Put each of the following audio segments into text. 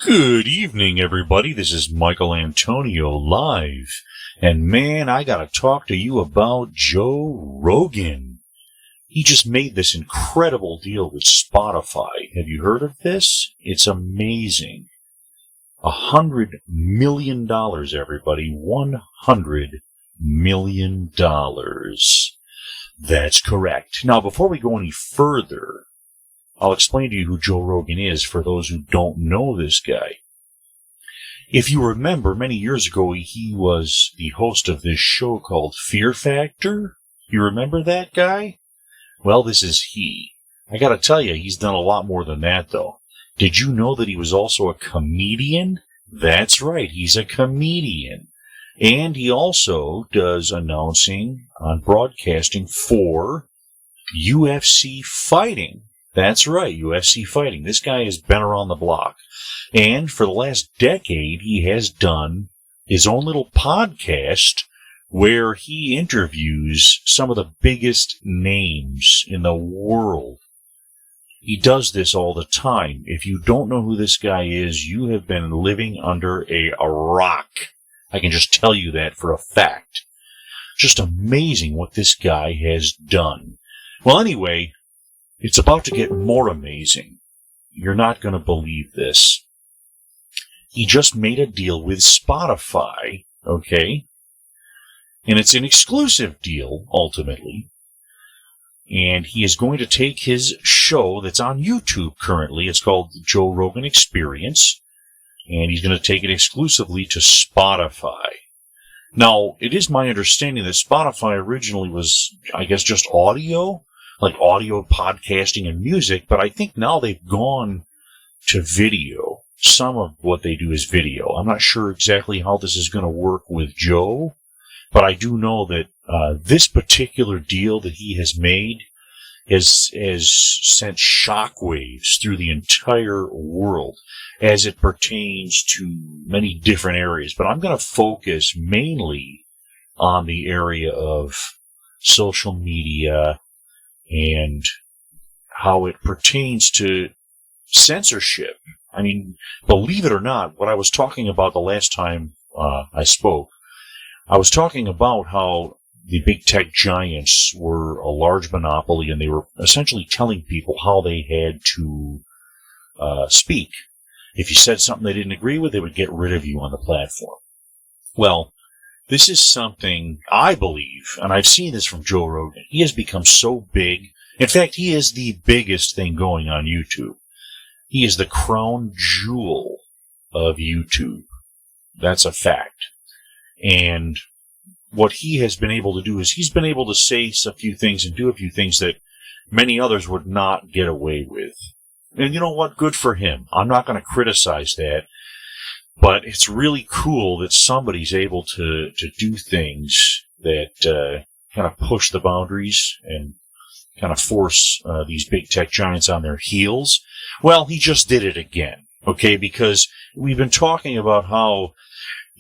Good evening, everybody. This is Michaelantonio live. And man, I gotta talk to you about Joe Rogan. He just made this incredible deal with Spotify. Have you heard of this? It's amazing. $100 million, everybody. $100 million. That's correct. Now, before we go any further, I'll explain to you who Joe Rogan is for those who don't know this guy. If you remember, many years ago, he was the host of this show called Fear Factor. You remember that guy? Well, this is he. I gotta tell you, he's done a lot more than that, though. Did you know that he was also a comedian? That's right, he's a comedian. And he also does announcing on broadcasting for UFC fighting. That's right, UFC fighting. This guy has been around the block. And for the last decade, he has done his own little podcast where he interviews some of the biggest names in the world. He does this all the time. If you don't know who this guy is, you have been living under a rock. I can just tell you that for a fact. Just amazing what this guy has done. Well, anyway, it's about to get more amazing. You're not going to believe this. He just made a deal with Spotify, okay? And it's an exclusive deal, ultimately. And he is going to take his show that's on YouTube currently. It's called Joe Rogan Experience. And he's going to take it exclusively to Spotify. Now, it is my understanding that Spotify originally was, I guess, just audio. Like audio, podcasting, and music, but I think now they've gone to video. Some of what they do is video. I'm not sure exactly how this is going to work with Joe, but I do know that this particular deal that he has made has sent shockwaves through the entire world as it pertains to many different areas. But I'm going to focus mainly on the area of social media and how it pertains to censorship. I mean, believe it or not, what I was talking about the last time I spoke, I was talking about how the big tech giants were a large monopoly and they were essentially telling people how they had to speak. If you said something they didn't agree with, they would get rid of you on the platform. Well, this is something I believe, and I've seen this from Joe Rogan. He has become so big. In fact, he is the biggest thing going on YouTube. He is the crown jewel of YouTube. That's a fact. And what he has been able to do is he's been able to say a few things and do a few things that many others would not get away with. And you know what? Good for him. I'm not going to criticize that. But it's really cool that somebody's able to do things that kind of push the boundaries and kind of force these big tech giants on their heels. Well, he just did it again, okay? Because we've been talking about how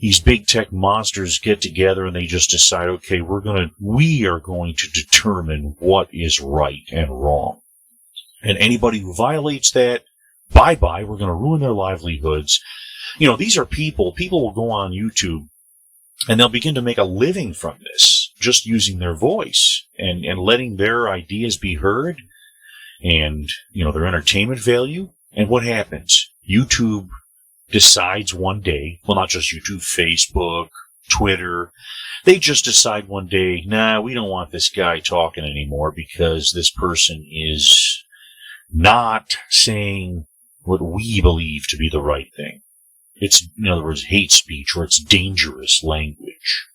these big tech monsters get together and they just decide, okay, we are going to determine what is right and wrong. And anybody who violates that, bye-bye, we're going to ruin their livelihoods. You know, these are people will go on YouTube and they'll begin to make a living from this, just using their voice and letting their ideas be heard and, you know, their entertainment value. And what happens? YouTube decides one day, well, not just YouTube, Facebook, Twitter, they just decide one day, nah, we don't want this guy talking anymore because this person is not saying what we believe to be the right thing. It's, in other words, hate speech, or it's dangerous language.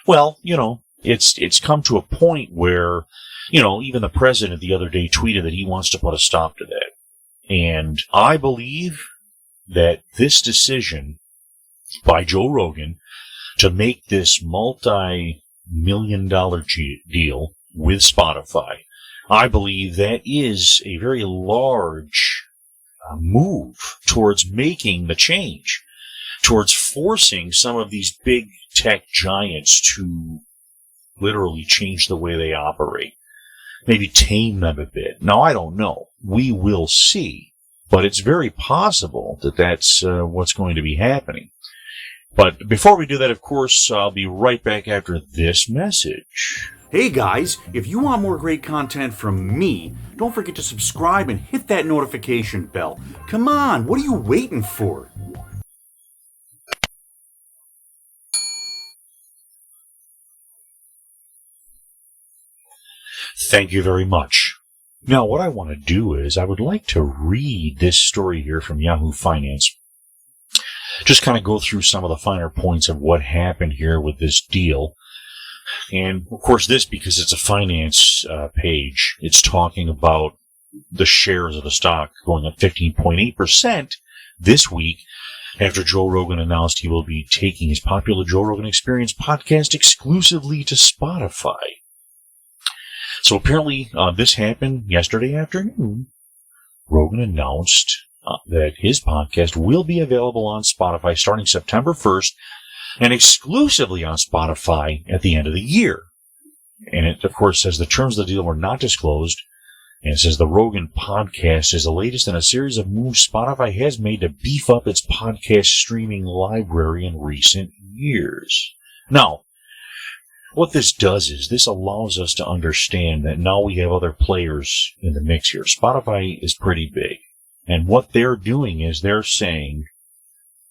Well, you know, it's come to a point where, you know, even the president the other day tweeted that he wants to put a stop to that. And I believe that this decision by Joe Rogan to make this multi-million-dollar deal with Spotify, I believe that is a very large move towards making the change, towards forcing some of these big tech giants to literally change the way they operate. Maybe tame them a bit. Now, I don't know. We will see. But it's very possible that that's what's going to be happening. But before we do that, of course, I'll be right back after this message. Hey guys, if you want more great content from me, don't forget to subscribe and hit that notification bell. Come on, what are you waiting for? Thank you very much. Now, what I want to do is I would like to read this story here from Yahoo Finance. Just kind of go through some of the finer points of what happened here with this deal. And, of course, this, because it's a finance page, it's talking about the shares of the stock going up 15.8% this week after Joe Rogan announced he will be taking his popular Joe Rogan Experience podcast exclusively to Spotify. So apparently this happened yesterday afternoon. Rogan announced that his podcast will be available on Spotify starting September 1st and exclusively on Spotify at the end of the year. And it, of course, says the terms of the deal were not disclosed. And it says the Rogan podcast is the latest in a series of moves Spotify has made to beef up its podcast streaming library in recent years. Now, what this does is this allows us to understand that now we have other players in the mix here. Spotify is pretty big. And what they're doing is they're saying,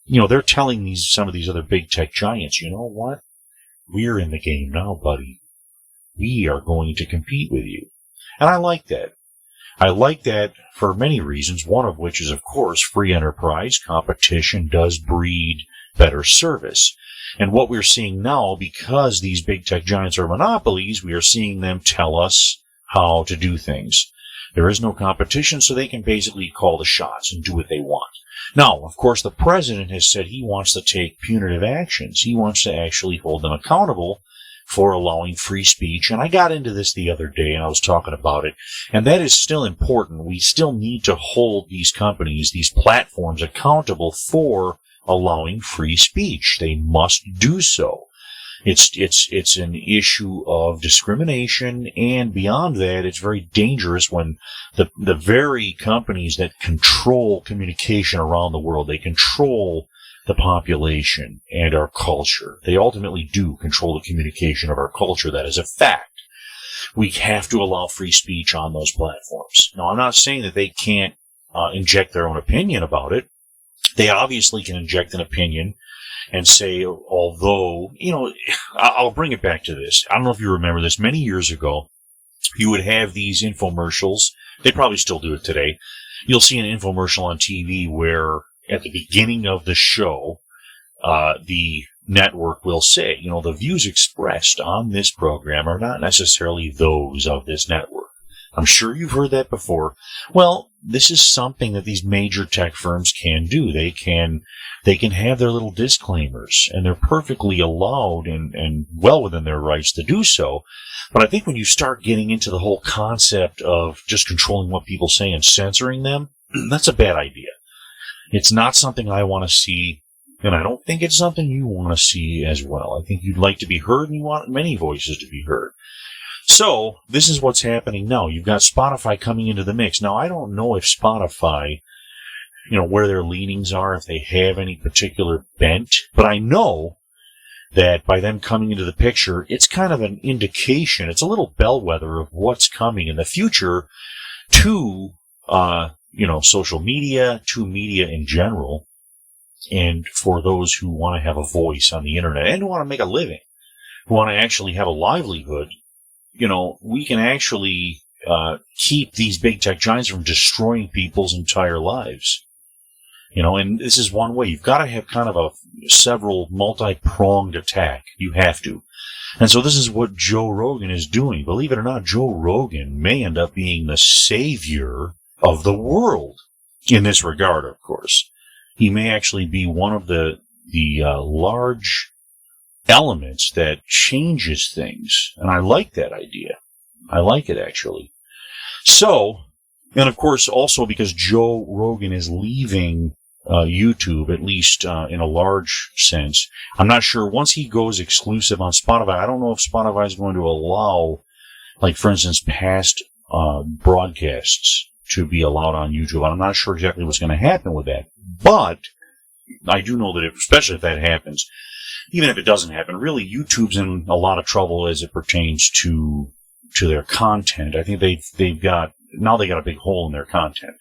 they're telling some of these other big tech giants, you know what? We're in the game now, buddy. We are going to compete with you. And I like that. I like that for many reasons, one of which is, of course, free enterprise. Competition does breed better service. And what we're seeing now, because these big tech giants are monopolies, we are seeing them tell us how to do things. There is no competition, so they can basically call the shots and do what they want. Now, of course, the president has said he wants to take punitive actions. He wants to actually hold them accountable for allowing free speech. And I got into this the other day, and I was talking about it. And that is still important. We still need to hold these companies, these platforms, accountable for allowing free speech. They must do so. It's an issue of discrimination, and beyond that, it's very dangerous when the very companies that control communication around the world, they control the population and our culture. They ultimately do control the communication of our culture. That is a fact. We have to allow free speech on those platforms. Now, I'm not saying that they can't inject their own opinion about it. They obviously can inject an opinion and say, although, I'll bring it back to this. I don't know if you remember this. Many years ago, you would have these infomercials. They probably still do it today. You'll see an infomercial on TV where at the beginning of the show, the network will say, the views expressed on this program are not necessarily those of this network. I'm sure you've heard that before. Well, this is something that these major tech firms can do. They can have their little disclaimers, and they're perfectly allowed and well within their rights to do so. But I think when you start getting into the whole concept of just controlling what people say and censoring them, that's a bad idea. It's not something I want to see, and I don't think it's something you want to see as well. I think you'd like to be heard, and you want many voices to be heard. So, this is what's happening now. You've got Spotify coming into the mix. Now, I don't know if Spotify, where their leanings are, if they have any particular bent, but I know that by them coming into the picture, it's kind of an indication, it's a little bellwether of what's coming in the future to, social media, to media in general, and for those who want to have a voice on the internet and who want to make a living, who want to actually have a livelihood. We can actually keep these big tech giants from destroying people's entire lives. And this is one way. You've got to have kind of a several multi-pronged attack. You have to. And so this is what Joe Rogan is doing. Believe it or not, Joe Rogan may end up being the savior of the world in this regard, of course. He may actually be one of the large elements that changes things. And I like that idea. I like it, actually. So, and of course, also because Joe Rogan is leaving YouTube, at least in a large sense. I'm not sure. Once he goes exclusive on Spotify, I don't know if Spotify is going to allow, like, for instance, past broadcasts to be allowed on YouTube. I'm not sure exactly what's going to happen with that, but I do know that especially if that happens, even if it doesn't happen, really YouTube's in a lot of trouble as it pertains to their content. I think they got a big hole in their content.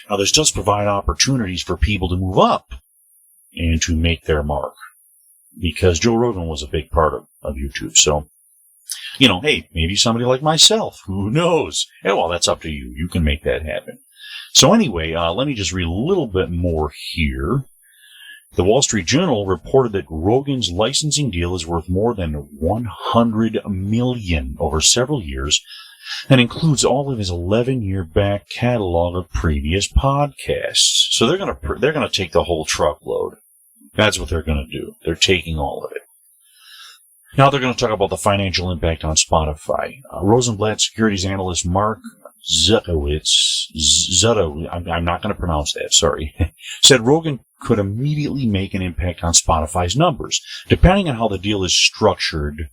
Now this does provide opportunities for people to move up and to make their mark, because Joe Rogan was a big part of YouTube. So, hey, maybe somebody like myself, who knows? Yeah, well, that's up to you. You can make that happen. So anyway, let me just read a little bit more here. The Wall Street Journal reported that Rogan's licensing deal is worth more than $100 million over several years and includes all of his 11-year back catalog of previous podcasts. So they're gonna take the whole truckload. That's what they're gonna do. They're taking all of it. Now they're going to talk about the financial impact on Spotify. Rosenblatt securities analyst Mark Zutowicz, I'm not going to pronounce that, sorry, said Rogan could immediately make an impact on Spotify's numbers. Depending on how the deal is structured,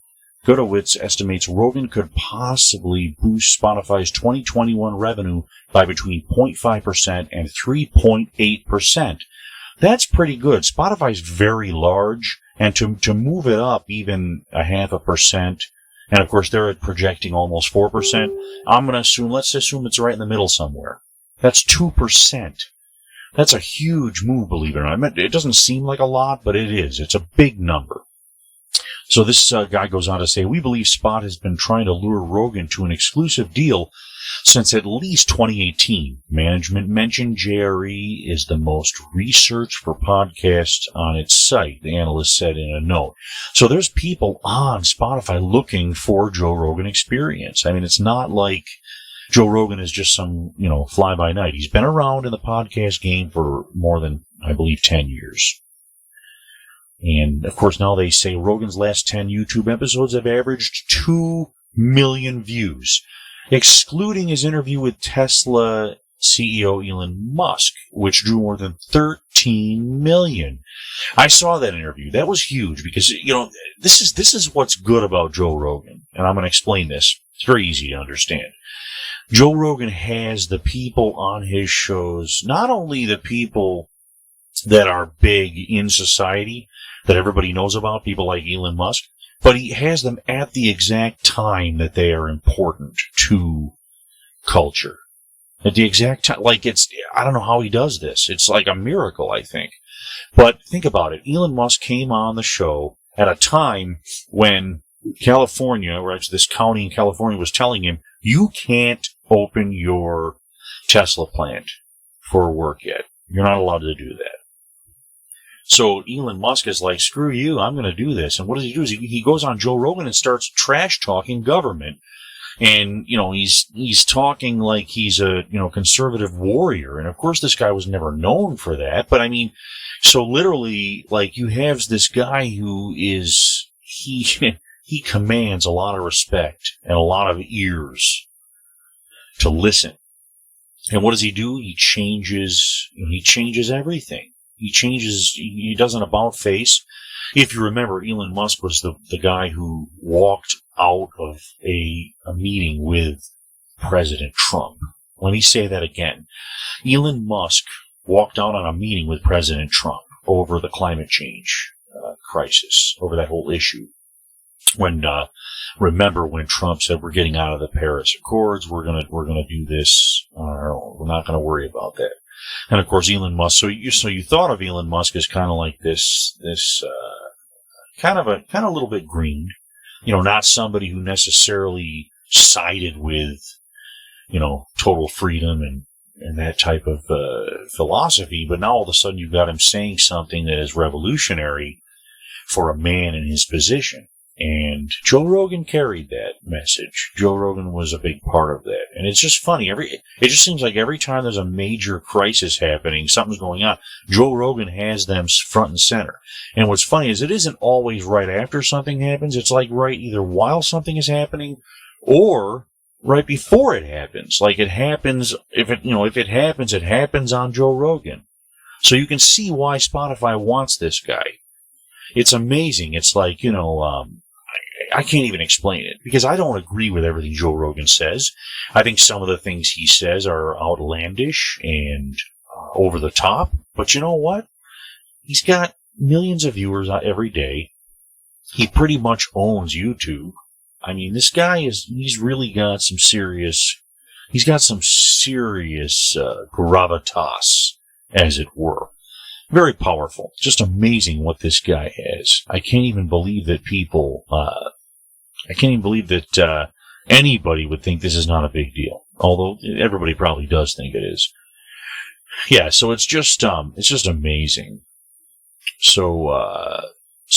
Zutowicz estimates Rogan could possibly boost Spotify's 2021 revenue by between 0.5% and 3.8%. That's pretty good. Spotify's very large, and to move it up even 0.5%, and of course they're projecting almost 4%, let's assume it's right in the middle somewhere. That's 2%. That's a huge move, believe it or not. It doesn't seem like a lot, but it is. It's a big number. So this guy goes on to say, we believe Spot has been trying to lure Rogan to an exclusive deal since at least 2018. Management mentioned JRE is the most researched for podcasts on its site, the analyst said in a note. So there's people on Spotify looking for Joe Rogan Experience. I mean, it's not like Joe Rogan is just some, fly-by-night. He's been around in the podcast game for more than, I believe, 10 years. And, of course, now they say Rogan's last 10 YouTube episodes have averaged 2 million views, excluding his interview with Tesla CEO Elon Musk, which drew more than 13 million. I saw that interview. That was huge because, this is what's good about Joe Rogan. And I'm going to explain this. It's very easy to understand. Joe Rogan has the people on his shows, not only the people that are big in society, that everybody knows about, people like Elon Musk, but he has them at the exact time that they are important to culture. At the exact time, I don't know how he does this. It's like a miracle, I think. But think about it. Elon Musk came on the show at a time when California, or actually this county in California, was telling him, you can't open your Tesla plant for work yet. You're not allowed to do that. So Elon Musk is like, screw you, I'm going to do this. And what does he do? He goes on Joe Rogan and starts trash-talking government. And, he's talking like he's a, conservative warrior. And of course this guy was never known for that. But I mean, so literally, you have this guy who is, he commands a lot of respect and a lot of ears to listen. And what does he do? He changes everything. He does an about face. If you remember, Elon Musk was the guy who walked out of a meeting with President Trump. Let me say that again. Elon Musk walked out on a meeting with President Trump over the climate change crisis, over that whole issue. Remember when Trump said we're getting out of the Paris Accords, we're gonna do this on our own. We're not gonna worry about that. And of course, Elon Musk. So you thought of Elon Musk as kind of like this kind of a little bit green, not somebody who necessarily sided with, total freedom and that type of philosophy. But now all of a sudden you've got him saying something that is revolutionary for a man in his position. And Joe Rogan carried that message. Joe Rogan was a big part of that. And it's just funny. It just seems like every time there's a major crisis happening, something's going on, Joe Rogan has them front and center. And what's funny is it isn't always right after something happens. It's like right either while something is happening or right before it happens. Like it happens, if it happens, it happens on Joe Rogan. So you can see why Spotify wants this guy. It's amazing. It's like, I can't even explain it because I don't agree with everything Joe Rogan says. I think some of the things he says are outlandish and over the top. But you know what? He's got millions of viewers every day. He pretty much owns YouTube. I mean, this guy he's really got some serious, gravitas, as it were. Very powerful. Just amazing what this guy has. I can't even believe that anybody would think this is not a big deal. Although everybody probably does think it is. Yeah, so it's just amazing. So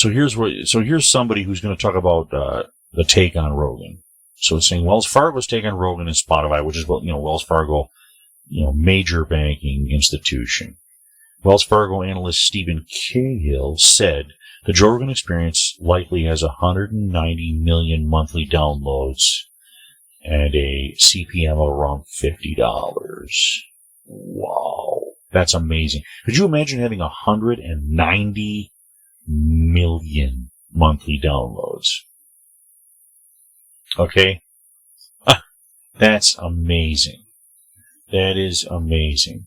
here's somebody who's going to talk about the take on Rogan. So it's saying Wells Fargo's take on Rogan and Spotify, which is Wells Fargo, major banking institution. Wells Fargo analyst Stephen Cahill said the Joe Rogan Experience likely has 190 million monthly downloads and a CPM of around $50. Wow, that's amazing. Could you imagine having 190 million monthly downloads? Okay, that's amazing. That is amazing.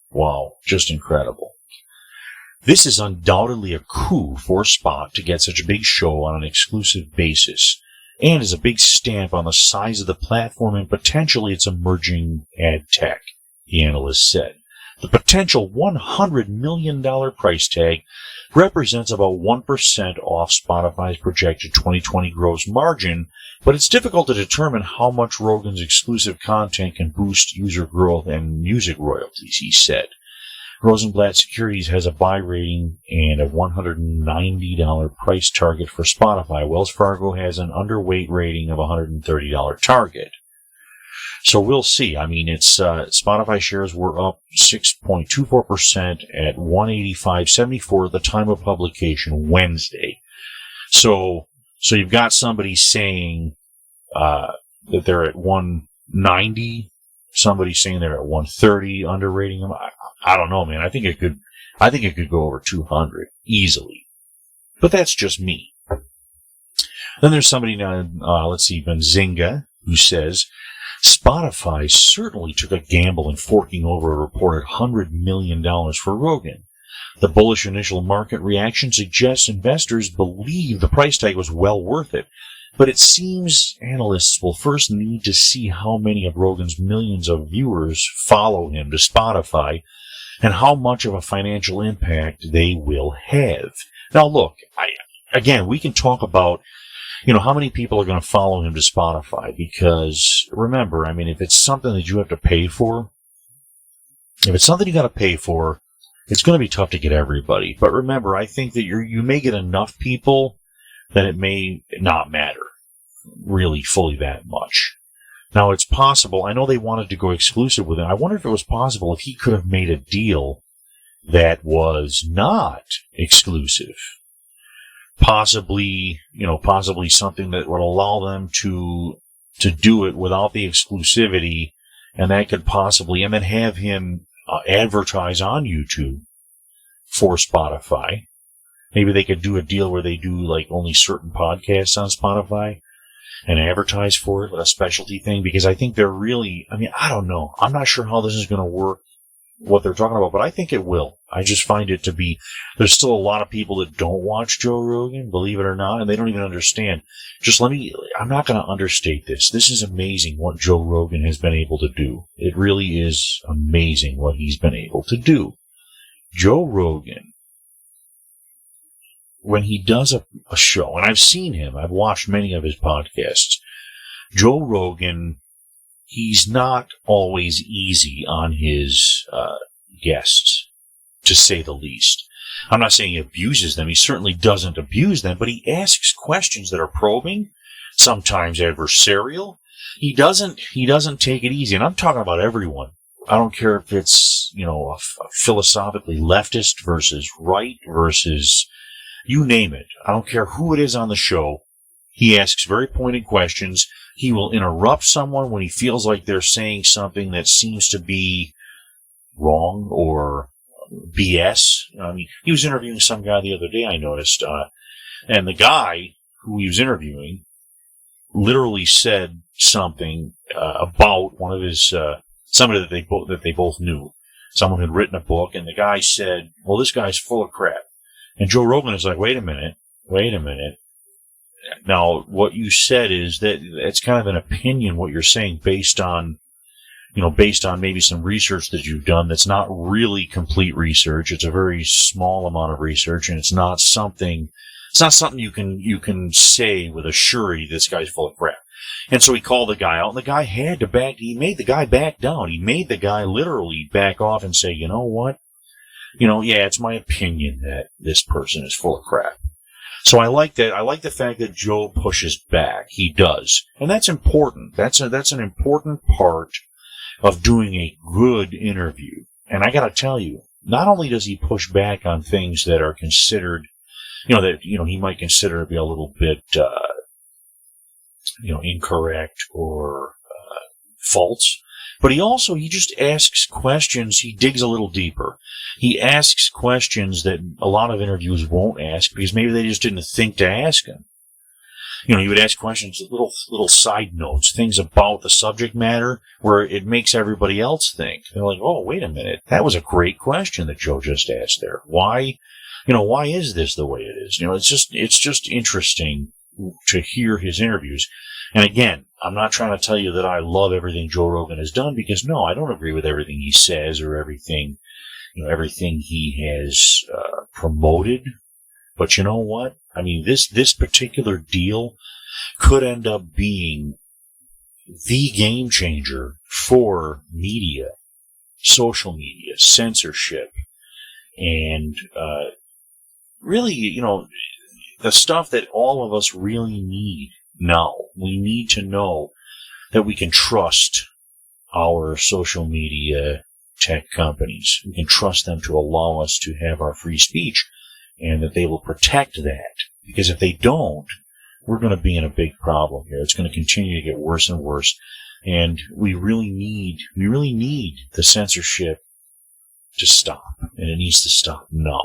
Wow, just incredible. This is undoubtedly a coup for Spot to get such a big show on an exclusive basis, and is a big stamp on the size of the platform and potentially its emerging ad tech, the analyst said. The potential $100 million price tag represents about 1% off Spotify's projected 2020 gross margin, but it's difficult to determine how much Rogan's exclusive content can boost user growth and music royalties, he said. Rosenblatt Securities has a buy rating and a $190 price target for Spotify. Wells Fargo has an underweight rating of a $130 target. So we'll see. I mean, it's Spotify shares were up 6.24% at 185.74 at the time of publication Wednesday. So you've got somebody saying that they're at 190. Somebody saying they're at 130, underrating them. I don't know, man. I think it could go over 200 easily. But that's just me. Then there's somebody now, Benzinga, who says, Spotify certainly took a gamble in forking over a reported $100 million for Rogan. The bullish initial market reaction suggests investors believe the price tag was well worth it, but it seems analysts will first need to see how many of Rogan's millions of viewers follow him to Spotify and how much of a financial impact they will have. Now look, we can talk about how many people are going to follow him to Spotify, because remember, I mean, if it's something that you have to pay for, it's going to be tough to get everybody. But remember, I think that you may get enough people that it may not matter really fully that much. Now, it's possible. I know they wanted to go exclusive with him. I wonder if it was possible if he could have made a deal that was not exclusive. Possibly something that would allow them to do it without the exclusivity, and that could possibly, and then have him advertise on YouTube for Spotify. Maybe they could do a deal where they do like only certain podcasts on Spotify and advertise for it, a specialty thing, because I think they're really, I don't know. I'm not sure how this is going to work, what they're talking about, but I think it will. I just find it to be, there's still a lot of people that don't watch Joe Rogan, believe it or not, and they don't even understand. I'm not going to understate this. This is amazing what Joe Rogan has been able to do. It really is amazing what he's been able to do. Joe Rogan, when he does a show, and I've seen him, I've watched many of his podcasts, Joe Rogan, he's not always easy on his guests, to say the least. I'm not saying he abuses them. He certainly doesn't abuse them, but he asks questions that are probing, sometimes adversarial. He doesn't take it easy, and I'm talking about everyone. I don't care if it's, a philosophically leftist versus right versus you name it. I don't care who it is on the show. He asks very pointed questions. He will interrupt someone when he feels like they're saying something that seems to be wrong or BS. He was interviewing some guy the other day, I noticed, and the guy who he was interviewing literally said something about one of his somebody that they both knew. Someone had written a book, and the guy said, "Well, this guy's full of crap." And Joe Rogan is like, "Wait a minute. Now, what you said is that it's kind of an opinion. What you're saying based on maybe some research that you've done that's not really complete research. It's a very small amount of research, and it's not something you can say with a surety this guy's full of crap." And so he called the guy out, and the guy he made the guy back down. He made the guy literally back off and say, "You know what? Yeah, it's my opinion that this person is full of crap." So I like that. I like the fact that Joe pushes back. He does. And that's important. That's an important part of doing a good interview. And I gotta tell you, not only does he push back on things that are considered, he might consider to be a little bit, incorrect or false, but he just asks questions. He digs a little deeper. He asks questions that a lot of interviews won't ask because maybe they just didn't think to ask him. He would ask questions, little side notes, things about the subject matter where it makes everybody else think. They're like, "Oh, wait a minute. That was a great question that Joe just asked there. Why is this the way it is?" It's just interesting to hear his interviews. And again, I'm not trying to tell you that I love everything Joe Rogan has done, because no, I don't agree with everything he says or everything he has promoted. But you know what? I mean, this particular deal could end up being the game changer for media, social media, censorship, and really, the stuff that all of us really need now. We need to know that we can trust our social media tech companies. We can trust them to allow us to have our free speech, and that they will protect that. Because if they don't, we're going to be in a big problem here. It's going to continue to get worse and worse. And we really need the censorship to stop. And it needs to stop now.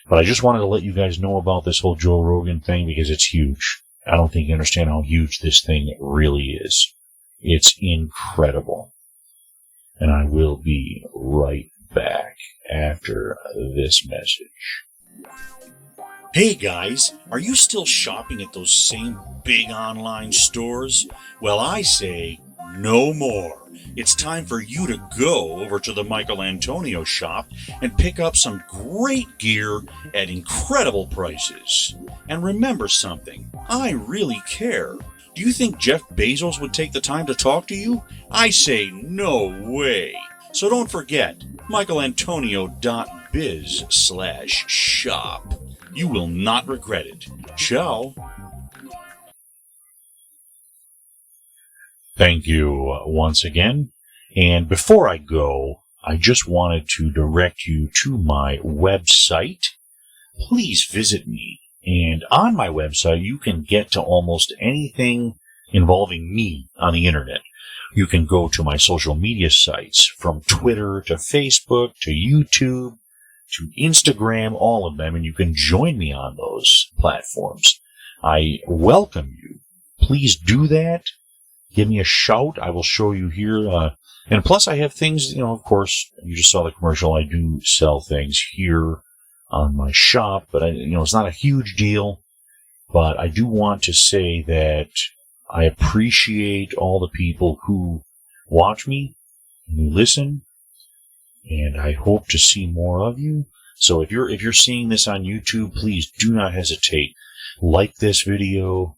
But I just wanted to let you guys know about this whole Joe Rogan thing because it's huge. I don't think you understand how huge this thing really is. It's incredible. And I will be right back after this message. Hey guys, are you still shopping at those same big online stores? Well, I say no more. It's time for you to go over to the Michaelantonio shop and pick up some great gear at incredible prices. And remember something, I really care. Do you think Jeff Bezos would take the time to talk to you? I say no way. So don't forget, michaelantonio.biz/shop. You will not regret it. Ciao. Thank you once again. And before I go, I just wanted to direct you to my website. Please visit me. And on my website, you can get to almost anything involving me on the internet. You can go to my social media sites, from Twitter to Facebook to YouTube to Instagram, all of them, and you can join me on those platforms. I welcome you. Please do that. Give me a shout. I will show you here. And plus, I have things, of course, you just saw the commercial. I do sell things here on my shop, but it's not a huge deal. But I do want to say that I appreciate all the people who watch me and who listen, and I hope to see more of you. So if you're seeing this on YouTube, please do not hesitate. Like this video,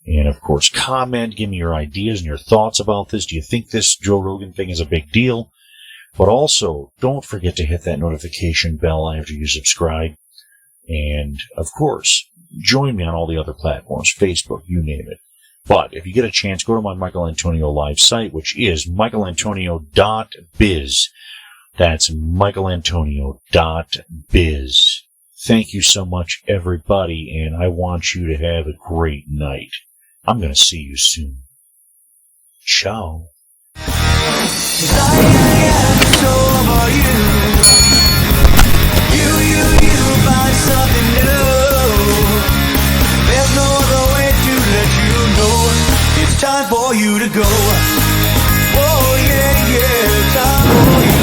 and of course comment, give me your ideas and your thoughts about this. Do you think this Joe Rogan thing is a big deal? But also, don't forget to hit that notification bell after you subscribe. And of course, join me on all the other platforms, Facebook, you name it. But if you get a chance, go to my Michaelantonio live site, which is michaelantonio.biz. That's michaelantonio.biz. Thank you so much, everybody, and I want you to have a great night. I'm going to see you soon. Ciao. Find something new. There's no other way to let you know it's time for you to go. Oh, yeah, yeah, time for you